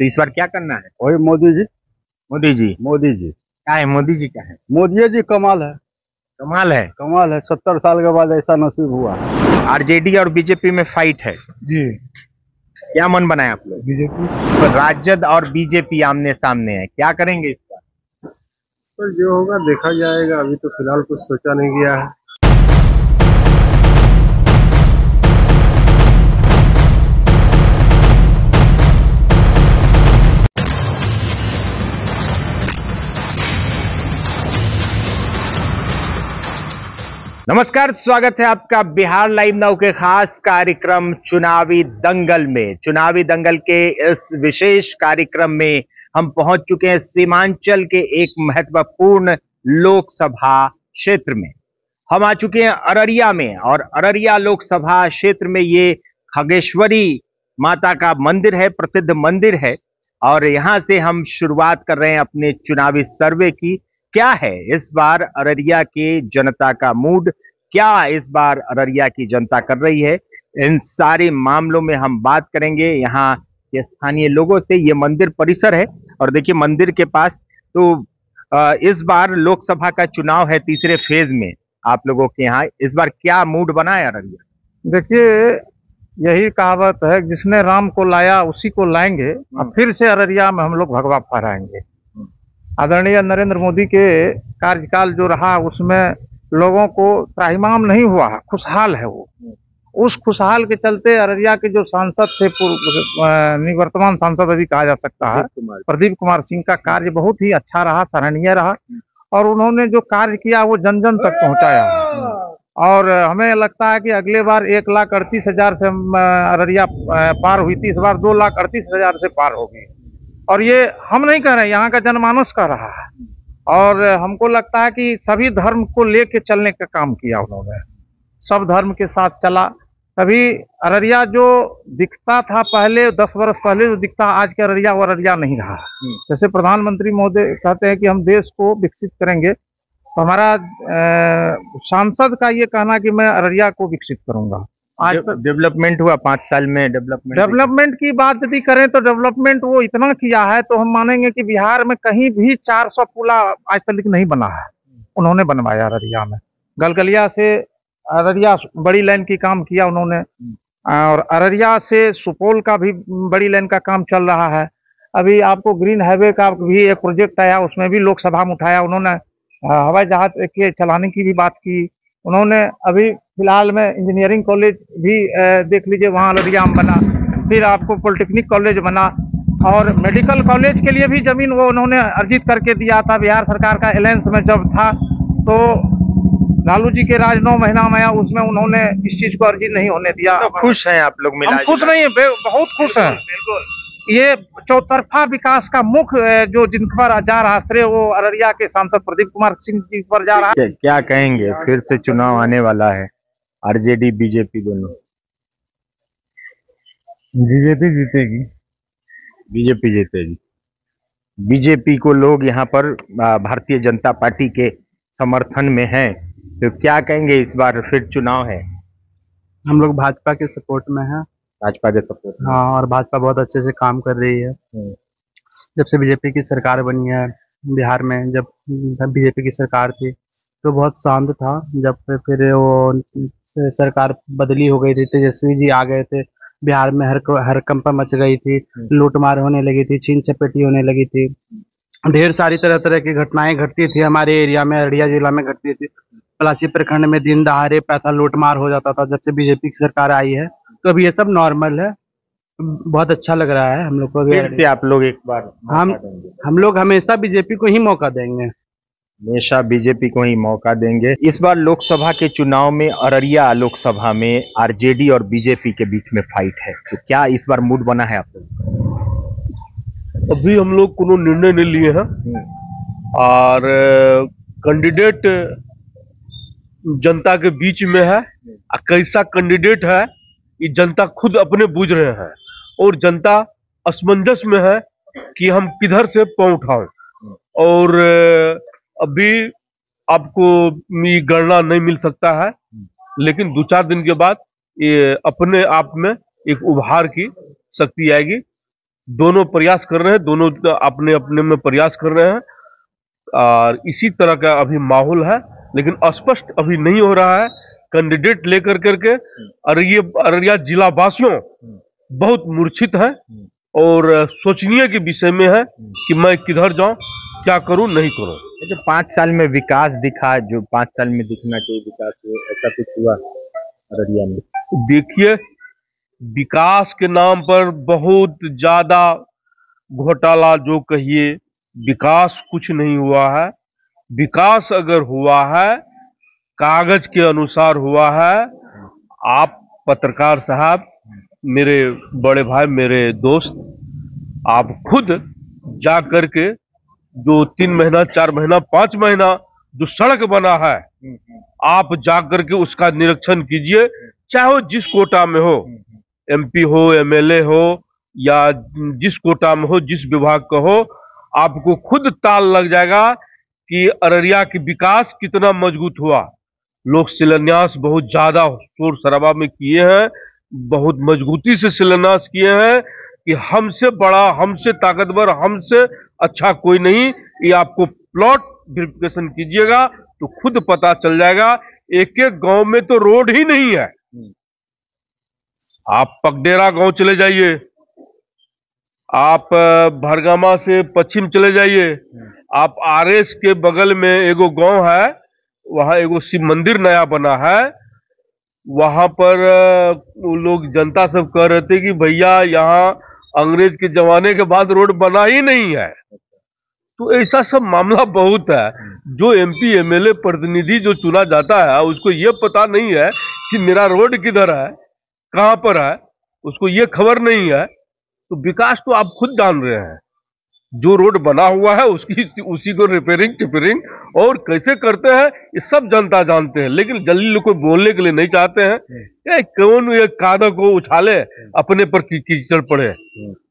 तो इस बार क्या करना है? वही मोदी जी। मोदी जी मोदी जी क्या है? मोदी जी क्या है? मोदी जी कमाल है। कमाल है। कमाल है, 70 साल के बाद ऐसा नसीब हुआ है। आरजेडी और बीजेपी में फाइट है जी। क्या मन बनाए आप लोग? बीजेपी तो राजद और बीजेपी आमने सामने है, क्या करेंगे इस बार? पर जो होगा देखा जाएगा, अभी तो फिलहाल कुछ सोचा नहीं गया है। नमस्कार, स्वागत है आपका बिहार लाइव नाउ के खास कार्यक्रम चुनावी दंगल में। चुनावी दंगल के इस विशेष कार्यक्रम में हम पहुंच चुके हैं सीमांचल के एक महत्वपूर्ण लोकसभा क्षेत्र में। हम आ चुके हैं अररिया में, और अररिया लोकसभा क्षेत्र में ये खगेश्वरी माता का मंदिर है, प्रसिद्ध मंदिर है। और यहां से हम शुरुआत कर रहे हैं अपने चुनावी सर्वे की। क्या है इस बार अररिया के जनता का मूड, क्या इस बार अररिया की जनता कर रही है, इन सारे मामलों में हम बात करेंगे यहाँ के स्थानीय लोगों से। ये मंदिर परिसर है, और देखिए मंदिर के पास तो इस बार लोकसभा का चुनाव है तीसरे फेज में। आप लोगों के यहाँ इस बार क्या मूड बना है अररिया? देखिए, यही कहावत है, जिसने राम को लाया उसी को लाएंगे। अब फिर से अररिया में हम लोग भगवा फहराएंगे। आदरणीय नरेंद्र मोदी के कार्यकाल जो रहा उसमें लोगों को त्राहिमाम नहीं हुआ, खुशहाल है वो। उस खुशहाल के चलते अररिया के जो सांसद थे, निवर्तमान सांसद अभी कहा जा सकता है, प्रदीप कुमार सिंह का कार्य बहुत ही अच्छा रहा, सराहनीय रहा। और उन्होंने जो कार्य किया वो जन जन तक पहुंचाया। और हमें लगता है कि अगले बार 1,38,000 से अररिया पार हुई थी, इस बार 2,38,000 से पार होगी। और ये हम नहीं कह रहे, यहाँ का जनमानस कह रहा है। और हमको लगता है कि सभी धर्म को लेके चलने का काम किया उन्होंने, सब धर्म के साथ चला। कभी अररिया जो दिखता था पहले 10 वर्ष पहले जो दिखता, आज के अररिया वो अररिया नहीं रहा। जैसे प्रधानमंत्री महोदय कहते हैं कि हम देश को विकसित करेंगे, तो हमारा सांसद का ये कहना कि मैं अररिया को विकसित करूंगा। आज डेवलपमेंट हुआ 5 साल में? डेवलपमेंट की बात यदि करें तो डेवलपमेंट वो इतना किया है तो हम मानेंगे कि बिहार में कहीं भी 400 पुला आज तक नहीं बना है, उन्होंने बनवाया अररिया में। गलगलिया से अररिया बड़ी लाइन की काम किया उन्होंने, और अररिया से सुपौल का भी बड़ी लाइन का काम चल रहा है। अभी आपको ग्रीन हाईवे का भी एक प्रोजेक्ट आया, उसमें भी लोकसभा में उठाया उन्होंने। हवाई जहाज के चलाने की भी बात की उन्होंने। अभी फिलहाल में इंजीनियरिंग कॉलेज भी देख लीजिए वहाँ अररिया में बना। फिर आपको पॉलिटेक्निक कॉलेज बना, और मेडिकल कॉलेज के लिए भी जमीन वो उन्होंने अर्जित करके दिया था। बिहार सरकार का अलायंस में जब था तो लालू जी के राज 9 महीना में आया, उसमें उन्होंने इस चीज को अर्जित नहीं होने दिया। तो खुश हैं आप लोग? हम खुश नहीं है, बहुत खुश हैं। बिल्कुल। ये चौतरफा विकास का मुख्य जो जिन पर जा रहा श्रेय वो अररिया के सांसद प्रदीप कुमार सिंह जी पर जा रहा है। क्या कहेंगे, फिर से चुनाव आने वाला है, आरजेडी बीजेपी दोनों? बीजेपी जीतेगी। बीजेपी जीतेगी। बीजेपी को लोग यहाँ पर भारतीय जनता पार्टी के समर्थन में हैं, तो क्या कहेंगे इस बार फिर चुनाव है? हम लोग भाजपा के सपोर्ट में हैं। भाजपा के सपोर्ट? हाँ, और भाजपा बहुत अच्छे से काम कर रही है। जब से बीजेपी की सरकार बनी है बिहार में, जब बीजेपी की सरकार थी तो बहुत शांत था। जब फिर वो सरकार बदली हो गई थी, तेजस्वी जी आ गए थे, बिहार में हरकंप मच गई थी, लूटमार होने लगी थी, छीन चपेटी होने लगी थी, ढेर सारी तरह तरह की घटनाएं घटती थी हमारे एरिया में, अररिया जिला में घटती थी। पलासी प्रखंड में दिन दहाड़े पैसा लूटमार हो जाता था। जब से बीजेपी की सरकार आई है तो अभी ये सब नॉर्मल है, बहुत अच्छा लग रहा है हम लोग को। फिर से आप लोग एक बार हम लोग हमेशा बीजेपी को ही मौका देंगे, हमेशा बीजेपी को ही मौका देंगे। इस बार लोकसभा के चुनाव में अररिया लोकसभा में आरजेडी और बीजेपी के बीच में फाइट है, तो क्या इस बार मूड बना है आप लोग? अभी हम लोग कोनो निर्णय नहीं लिए हैं, और कैंडिडेट जनता के बीच में है। कैसा कैंडिडेट है ये जनता खुद अपने बूझ रहे हैं, और जनता असमंजस में है कि हम किधर से पांव उठाएं। और अभी आपको ये गणना नहीं मिल सकता है, लेकिन 2-4 दिन के बाद ये अपने आप में एक उभार की शक्ति आएगी। दोनों प्रयास कर रहे हैं, दोनों अपने अपने में प्रयास कर रहे हैं और इसी तरह का अभी माहौल है, लेकिन स्पष्ट अभी नहीं हो रहा है कैंडिडेट लेकर करके। अररिया जिला वासियों बहुत मूर्छित है और सोचनीय के विषय में है कि मैं किधर जाऊं, क्या करूं, नहीं करूं। जो 5 साल में विकास दिखा, जो 5 साल में दिखना चाहिए विकास, ऐसा कुछ हुआ अररिया में? देखिए, विकास के नाम पर बहुत ज्यादा घोटाला जो कहिए, विकास कुछ नहीं हुआ है। विकास अगर हुआ है, कागज के अनुसार हुआ है। आप पत्रकार साहब, मेरे बड़े भाई, मेरे दोस्त, आप खुद जा करके जो 3 महीना, 4 महीना, 5 महीना जो सड़क बना है, आप जा करके उसका निरीक्षण कीजिए, चाहे वो जिस कोटा में हो, एमपी हो, एमएलए हो या जिस कोटा में हो, जिस विभाग का हो, आपको खुद ताल लग जाएगा कि अररिया की विकास कितना मजबूत हुआ। लोग शिलान्यास बहुत ज्यादा शोर शराबा में किए हैं, बहुत मजबूती से शिलान्यास किए हैं कि हमसे बड़ा, हमसे ताकतवर, हमसे अच्छा कोई नहीं। ये आपको प्लॉट वेरिफिकेशन कीजिएगा तो खुद पता चल जाएगा। एक एक गांव में तो रोड ही नहीं है। आप पगडेरा गांव चले जाइए, आप भरगामा से पश्चिम चले जाइए, आप आरएस के बगल में एगो गांव है, वहां एगो शिव मंदिर नया बना है। वहां पर वो लोग, जनता सब कह रहे थे कि भैया यहाँ अंग्रेज के जमाने के बाद रोड बना ही नहीं है। तो ऐसा सब मामला बहुत है। जो एमपी एमएलए प्रतिनिधि जो चुना जाता है, उसको ये पता नहीं है कि मेरा रोड किधर है, कहां पर है, उसको ये खबर नहीं है। तो विकास तो आप खुद जान रहे हैं, जो रोड बना हुआ है उसी को रिपेयरिंग टिपेयरिंग और कैसे करते हैं ये सब जनता जानते हैं, लेकिन जल्दी लोग को बोलने के लिए नहीं चाहते हैं। कौन ये कादा को उछाले, अपने पर कीचड़ पड़े।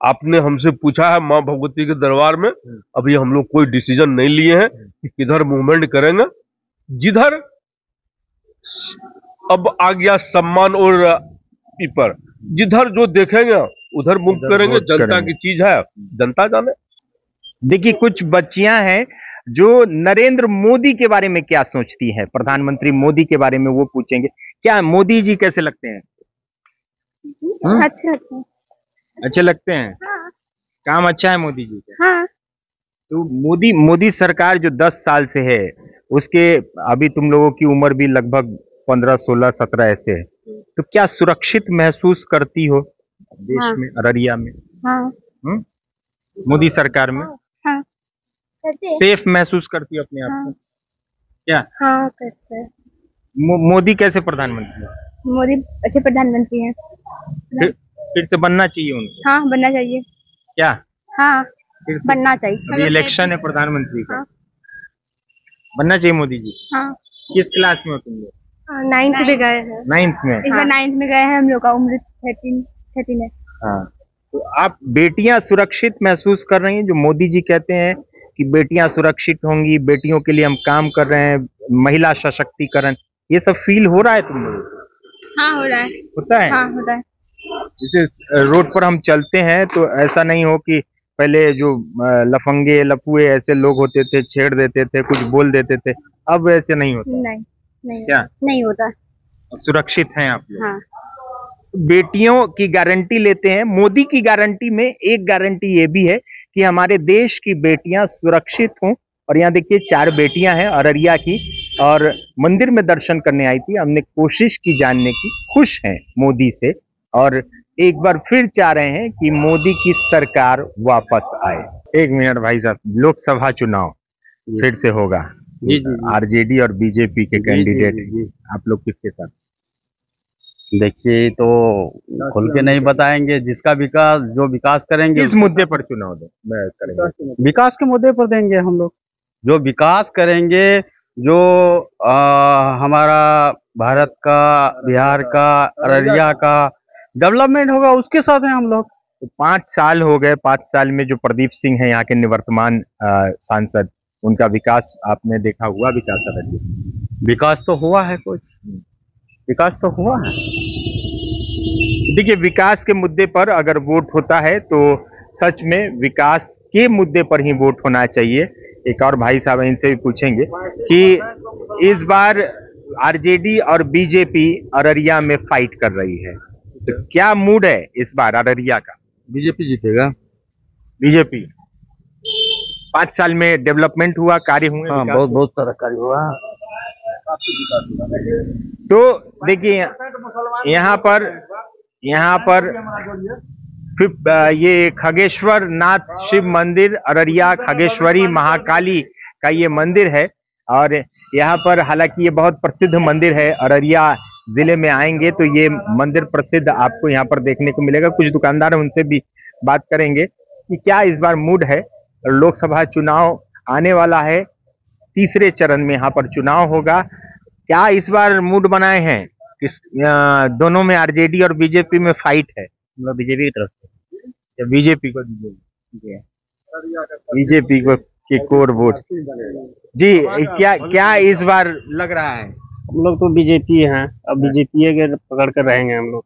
आपने हमसे पूछा है माँ भगवती के दरबार में, अभी हम लोग कोई डिसीजन नहीं लिए हैं कि किधर मूवमेंट करेंगे। जिधर अब आ गया सम्मान और पीपर, जिधर जो देखेंगे उधर मूव करेंगे। जनता की चीज है, जनता जाने। देखिए, कुछ बच्चियां हैं जो नरेंद्र मोदी के बारे में क्या सोचती हैं, प्रधानमंत्री मोदी के बारे में वो पूछेंगे। क्या मोदी जी कैसे लगते हैं? अच्छे लगते हैं। अच्छे लगते हैं? हाँ। काम अच्छा है मोदी जी का? हाँ। तो मोदी सरकार जो 10 साल से है, उसके अभी तुम लोगों की उम्र भी लगभग 15, 16, 17 ऐसे है, तो क्या सुरक्षित महसूस करती हो देश हाँ। में, अररिया में? हाँ। मोदी सरकार में हाँ। करते हैं। सेफ महसूस करती हो अपने आप को? हाँ। क्या हाँ, करते हैं। मोदी कैसे प्रधानमंत्री है? मोदी अच्छे प्रधानमंत्री हैं। फिर से बनना चाहिए उनको? हाँ, बनना चाहिए। क्या हाँ, फिर से? बनना चाहिए। अभी इलेक्शन है प्रधानमंत्री का। हाँ। बनना चाहिए मोदी जी। हाँ। किस क्लास में हो तुम लोग? 9th में गए हैं। 9th में? इस बार 9th में गए हैं। हम लोग का उम्र 13 है। हाँ। तो आप बेटियां सुरक्षित महसूस कर रही हैं? जो मोदी जी कहते हैं कि बेटियां सुरक्षित होंगी, बेटियों के लिए हम काम कर रहे हैं, महिला सशक्तिकरण, ये सब फील हो रहा है तुम लोगों को? हाँ, हो रहा है। होता है? हाँ, होता है। जैसे रोड पर हम चलते हैं तो ऐसा नहीं हो कि पहले जो लफंगे लफुए ऐसे लोग होते थे, छेड़ देते थे, कुछ बोल देते थे, अब ऐसे नहीं होता? नहीं क्या नहीं होता। सुरक्षित हैं आप लोग? हाँ। बेटियों की गारंटी लेते हैं। मोदी की गारंटी में एक गारंटी ये भी है कि हमारे देश की बेटियां सुरक्षित हों। और यहाँ देखिए 4 बेटियां हैं अररिया की, और मंदिर में दर्शन करने आई थी। हमने कोशिश की जानने की, खुश हैं मोदी से, और एक बार फिर चाह रहे हैं कि मोदी की सरकार वापस आए। 1 मिनट भाई साहब, लोकसभा चुनाव फिर से होगा, आरजेडी और बीजेपी के कैंडिडेट, आप लोग किसके साथ? देखिए, तो खुल के नहीं बताएंगे। जिसका विकास, जो विकास करेंगे, किस मुद्दे पर चुनाव करेंगे? विकास के मुद्दे पर देंगे हम लोग। जो विकास करेंगे, जो हमारा भारत का, बिहार का, अररिया का डेवलपमेंट होगा, उसके साथ हैं हम लोग। तो 5 साल हो गए। 5 साल में जो प्रदीप सिंह है यहाँ के निवर्तमान सांसद, उनका विकास आपने देखा? हुआ विकास अररिया? विकास तो हुआ है, कुछ विकास तो हुआ है। देखिए, विकास के मुद्दे पर अगर वोट होता है तो सच में विकास के मुद्दे पर ही वोट होना चाहिए? एक और भाई साहब इनसे भी पूछेंगे कि इस बार आरजेडी और बीजेपी अररिया में फाइट कर रही है, तो क्या मूड है इस बार अररिया का? बीजेपी जीतेगा। बीजेपी 5 साल में डेवलपमेंट हुआ, कार्य हुए? हाँ, विकास बहुत बहुत सारा कार्य हुआ। तो देखिए यहाँ पर ये खगेश्वर नाथ शिव मंदिर अररिया खगेश्वरी महाकाली का ये मंदिर है, और यहाँ पर हालांकि ये बहुत प्रसिद्ध मंदिर है। अररिया जिले में आएंगे तो ये मंदिर प्रसिद्ध आपको यहाँ पर देखने को मिलेगा। कुछ दुकानदार हैं, उनसे भी बात करेंगे कि क्या इस बार मूड है। लोकसभा चुनाव आने वाला है, तीसरे चरण में यहाँ पर चुनाव होगा। क्या इस बार मूड बनाए हैं? दोनों में आरजेडी और बीजेपी में फाइट है। मतलब बीजेपी की तरफ से, बीजेपी को दीजिए, बीजेपी को की कोर वोट जी। क्या इस बार लग रहा है? हम लोग तो बीजेपी हैं, अब बीजेपी के पकड़ कर रहेंगे हम लोग।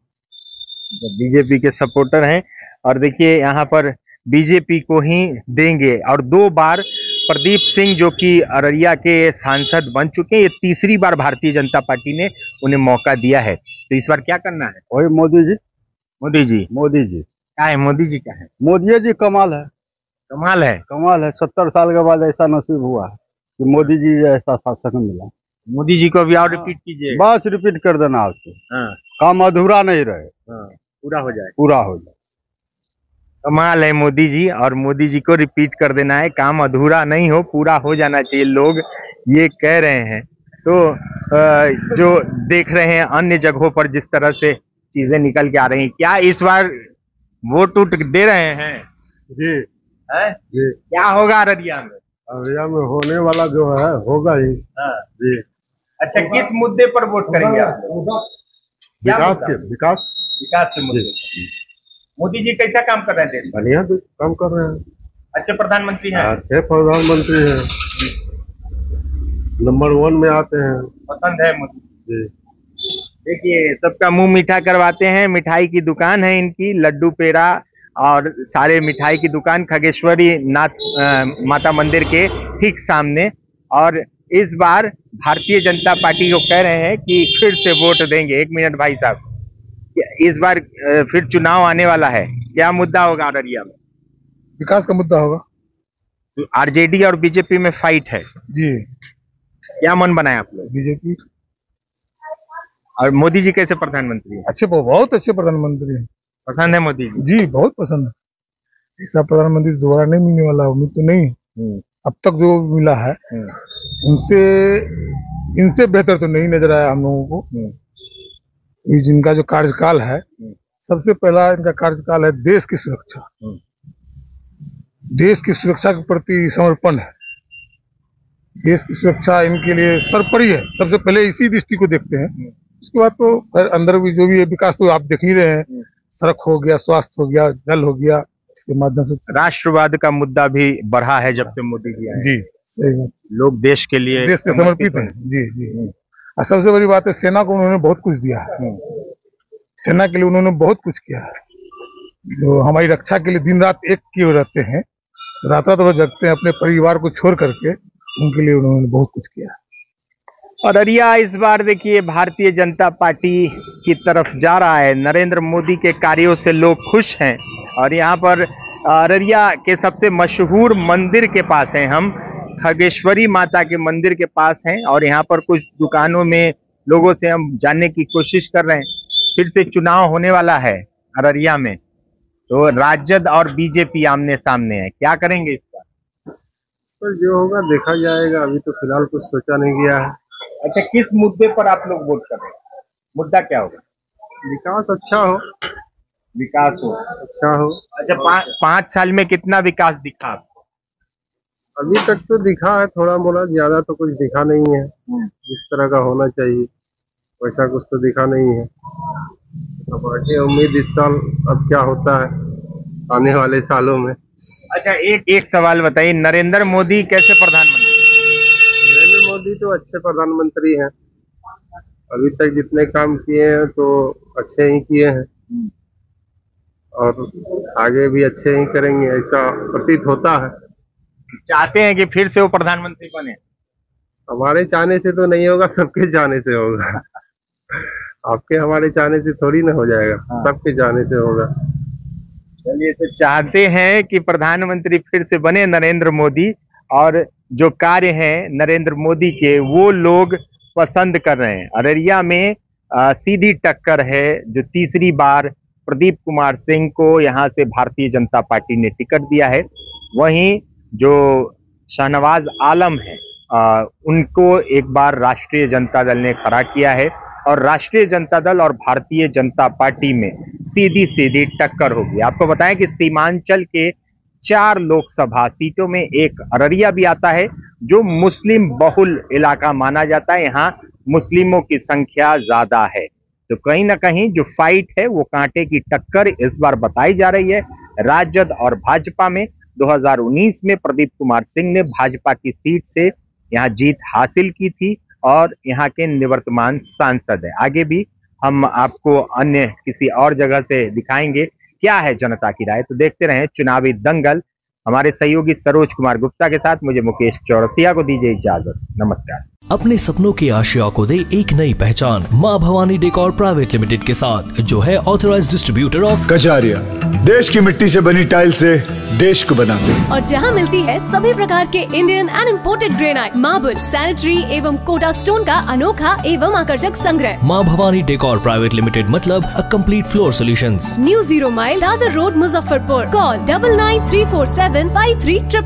बीजेपी के सपोर्टर हैं, और देखिए यहाँ पर बीजेपी को ही देंगे। और 2 बार प्रदीप सिंह जो कि अररिया के सांसद बन चुके हैं, ये तीसरी बार भारतीय जनता पार्टी ने उन्हें मौका दिया है। तो इस बार क्या करना है? वही मोदी जी। मोदी जी क्या है? मोदी जी क्या है? मोदी जी कमाल है। कमाल है 70 साल के बाद ऐसा नसीब हुआ है कि मोदी जी ऐसा शासक मिला। मोदी जी को अभी और रिपीट कीजिए। बस रिपीट कर देना आपसे। हाँ, काम अधूरा नहीं रहे। हाँ, पूरा हो जाए। कमाल है मोदी जी, और मोदी जी को रिपीट कर देना है, काम अधूरा नहीं हो, पूरा हो जाना चाहिए, लोग ये कह रहे हैं। तो जो देख रहे हैं अन्य जगहों पर जिस तरह से चीजें निकल के आ रही हैं, क्या इस बार वोट उठ दे रहे हैं? जी है? जी। क्या होगा अररिया में? अररिया में होने वाला जो है होगा ही। हाँ। जी। अच्छा, किस मुद्दे पर वोट करेंगे आप? विकास के मुद्दे। मोदी जी कैसा काम कर रहे हैं देश में? बढ़िया काम कर रहे हैं। अच्छे प्रधानमंत्री हैं। अच्छे प्रधानमंत्री हैं, नंबर 1 में आते हैं। पसंद है मोदी जी। देखिए सबका मुंह मीठा करवाते हैं। मिठाई की दुकान है इनकी, लड्डू पेड़ा और सारे मिठाई की दुकान खगेश्वरी नाथ माता मंदिर के ठीक सामने। और इस बार भारतीय जनता पार्टी को कह रहे हैं कि फिर से वोट देंगे। 1 मिनट भाई साहब, इस बार फिर चुनाव आने वाला है, क्या मुद्दा होगा अररिया में? विकास का मुद्दा होगा। तो आरजेडी और बीजेपी में फाइट है जी। क्या मन बनाए आप लोग? बीजेपी। और मोदी जी कैसे प्रधानमंत्री है? अच्छे, बहुत अच्छे प्रधानमंत्री हैं। पसंद है मोदी जी? बहुत पसंद है। ऐसा प्रधानमंत्री दोबारा नहीं मिलने वाला, उम्मीद तो नहीं। अब तक जो मिला है इनसे बेहतर तो नहीं नजर आया हम लोगों को। ये जिनका जो कार्यकाल है, सबसे पहला इनका कार्यकाल है देश की सुरक्षा। देश की सुरक्षा के प्रति समर्पण है। देश की सुरक्षा इनके लिए सर्वोपरि है। सबसे पहले इसी दृष्टि को देखते हैं। उसके बाद तो अंदर भी जो भी है विकास तो आप देख ही रहे हैं। सड़क हो गया, स्वास्थ्य हो गया, जल हो गया, इसके माध्यम से राष्ट्रवाद का मुद्दा भी बढ़ा है जब से मोदी जी आए। जी सही बात। लोग देश के लिए, देश के समर्पित हैं। जी जी। और सबसे बड़ी बात है, सेना को उन्होंने बहुत कुछ दिया है। सेना के लिए उन्होंने बहुत कुछ किया है। जो हमारी रक्षा के लिए दिन रात एक किए रहते हैं, रात रात भर जगते हैं अपने परिवार को छोड़ करके, उनके लिए उन्होंने बहुत कुछ किया है। और अररिया इस बार देखिए भारतीय जनता पार्टी की तरफ जा रहा है। नरेंद्र मोदी के कार्यों से लोग खुश हैं। और यहाँ पर अररिया के सबसे मशहूर मंदिर के पास हैं हम, खगेश्वरी माता के मंदिर के पास हैं। और यहाँ पर कुछ दुकानों में लोगों से हम जानने की कोशिश कर रहे हैं। फिर से चुनाव होने वाला है अररिया में, तो राजद और बीजेपी आमने सामने है। क्या करेंगे इस बार? जो होगा देखा जाएगा, अभी तो फिलहाल कुछ सोचा नहीं गया है। अच्छा, किस मुद्दे पर आप लोग वोट कर रहे हैं? मुद्दा क्या होगा? विकास अच्छा हो। विकास हो, अच्छा हो। अच्छा, 5 साल में कितना विकास दिखा आपको? अभी तक तो दिखा है थोड़ा मोड़ा, ज्यादा तो कुछ दिखा नहीं है। जिस तरह का होना चाहिए वैसा कुछ तो दिखा नहीं है। अब आगे उम्मीद इस साल अब क्या होता है आने वाले सालों में। अच्छा, एक सवाल बताइए, नरेंद्र मोदी कैसे प्रधानमंत्री? नरेंद्र मोदी तो अच्छे प्रधानमंत्री हैं। अभी तक जितने काम किए हैं तो अच्छे ही किए हैं। और आगे भी अच्छे ही करेंगे, ऐसा प्रतीत होता है। चाहते हैं कि फिर से वो प्रधानमंत्री बने? हमारे चाहने से तो नहीं होगा, सबके चाहने से होगा। आपके हमारे चाहने से थोड़ी ना हो जाएगा, सबके चाहने से होगा। चलिए, तो चाहते हैं कि प्रधानमंत्री फिर से बने नरेंद्र मोदी, और जो कार्य हैं नरेंद्र मोदी के वो लोग पसंद कर रहे हैं। अररिया में सीधी टक्कर है, जो तीसरी बार प्रदीप कुमार सिंह को यहाँ से भारतीय जनता पार्टी ने टिकट दिया है। वहीं जो शाहनवाज आलम है उनको एक बार राष्ट्रीय जनता दल ने खड़ा किया है, और राष्ट्रीय जनता दल और भारतीय जनता पार्टी में सीधी सीधी टक्कर होगी। आपको बताएं कि सीमांचल के 4 लोकसभा सीटों में एक अररिया भी आता है, जो मुस्लिम बहुल इलाका माना जाता है। यहाँ मुस्लिमों की संख्या ज्यादा है, तो कहीं ना कहीं जो फाइट है वो कांटे की टक्कर इस बार बताई जा रही है राजद और भाजपा में। 2019 में प्रदीप कुमार सिंह ने भाजपा की सीट से यहाँ जीत हासिल की थी और यहाँ के निवर्तमान सांसद है। आगे भी हम आपको अन्य किसी और जगह से दिखाएंगे क्या है जनता की राय। तो देखते रहें चुनावी दंगल। हमारे सहयोगी सरोज कुमार गुप्ता के साथ मुझे मुकेश चौरसिया को दीजिए इजाजत। नमस्कार। अपने सपनों की आशिया को दे एक नई पहचान माँ भवानी डेकोर प्राइवेट लिमिटेड के साथ, जो है ऑथराइज्ड डिस्ट्रीब्यूटर ऑफ कजारिया। देश की मिट्टी से बनी टाइल से देश को बनाते हैं, और जहां मिलती है सभी प्रकार के Indian and imported granite, marble, sanitary एवं कोटा स्टोन का अनोखा एवं आकर्षक संग्रह। माँ भवानी डेकोर प्राइवेट लिमिटेड मतलब a complete floor solutions. New 0 mile Dadar road, Muzaffarpur. Call 9934753833।